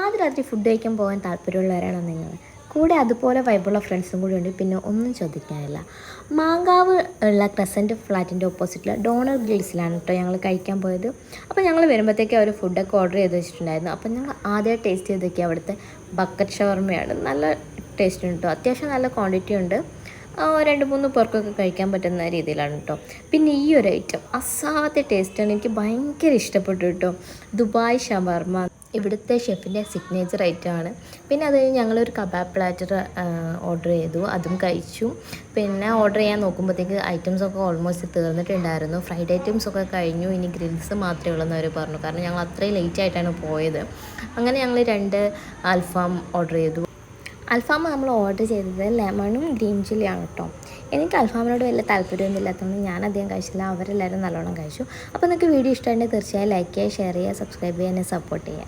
പാതിരാത്രി ഫുഡ് കഴിക്കാൻ പോകാൻ താല്പര്യമുള്ളവരാണോ നിങ്ങൾ? കൂടെ അതുപോലെ വൈബുള്ള ഫ്രണ്ട്സും കൂടി ഉണ്ട്. പിന്നെ ഒന്നും ചോദിക്കാനില്ല. മാങ്കാവ് ഉള്ള ക്രസൻറ്റ് ഫ്ലാറ്റിൻ്റെ ഓപ്പോസിറ്റിൽ ഡോണർ ഗ്രിൽസിലാണ് കേട്ടോ ഞങ്ങൾ കഴിക്കാൻ പോയത്. അപ്പോൾ ഞങ്ങൾ വരുമ്പോഴത്തേക്ക് അവർ ഫുഡൊക്കെ ഓർഡർ ചെയ്ത് വെച്ചിട്ടുണ്ടായിരുന്നു. അപ്പോൾ ഞങ്ങൾ ആദ്യമായി ടേസ്റ്റ് ചെയ്തൊക്കെ അവിടുത്തെ ബക്കറ്റ് ഷവർമയാണ്. നല്ല ടേസ്റ്റ് ഉണ്ട് കേട്ടോ. അത്യാവശ്യം നല്ല ക്വാണ്ടിറ്റി ഉണ്ട്. 2-3 പേർക്കൊക്കെ കഴിക്കാൻ പറ്റുന്ന രീതിയിലാണ് കേട്ടോ. പിന്നെ ഈ ഒരു ഐറ്റം അസാധ്യ ടേസ്റ്റാണ്. എനിക്ക് ഭയങ്കര ഇഷ്ടപ്പെട്ടു കേട്ടോ. ദുബായ് ഷവർമ ഇവിടുത്തെ ഷെഫിൻ്റെ സിഗ്നേച്ചർ ഐറ്റമാണ്. പിന്നെ അത് കഴിഞ്ഞ് ഞങ്ങളൊരു കബാബ് പ്ലാറ്റർ ഓർഡർ ചെയ്തു, അതും കഴിച്ചു. പിന്നെ ഓർഡർ ചെയ്യാൻ നോക്കുമ്പോഴത്തേക്ക് ഐറ്റംസൊക്കെ ഓൾമോസ്റ്റ് തീർന്നിട്ടുണ്ടായിരുന്നു. ഫ്രൈഡ് ഐറ്റംസൊക്കെ കഴിഞ്ഞു, ഇനി ഗ്രിൽസ് മാത്രമേ ഉള്ളൂ എന്ന് അവർ പറഞ്ഞു. കാരണം ഞങ്ങൾ അത്രയും ലേറ്റ് ആയിട്ടാണ് പോയത്. അങ്ങനെ ഞങ്ങൾ 2 അൽഫാം ഓർഡർ ചെയ്തു. അൽഫാം നമ്മൾ ഓർഡർ ചെയ്തത് ലെമണും ഗ്രീൻ ചില്ലിയാണ് കേട്ടോ. എനിക്ക് അൽഫാമിനോട് വലിയ താല്പര്യമൊന്നും ഇല്ലാത്തതുകൊണ്ട് ഞാനധികം കഴിച്ചില്ല. അവരെല്ലാവരും നല്ലോണം കഴിച്ചു. അപ്പോൾ നിങ്ങൾക്ക് വീഡിയോ ഇഷ്ടമായിട്ടുണ്ടെങ്കിൽ തീർച്ചയായും ലൈക്ക് ചെയ്യുക, ഷെയർ ചെയ്യുക, സബ്സ്ക്രൈബ് ചെയ്യുക, എന്നെ സപ്പോർട്ട് ചെയ്യുക.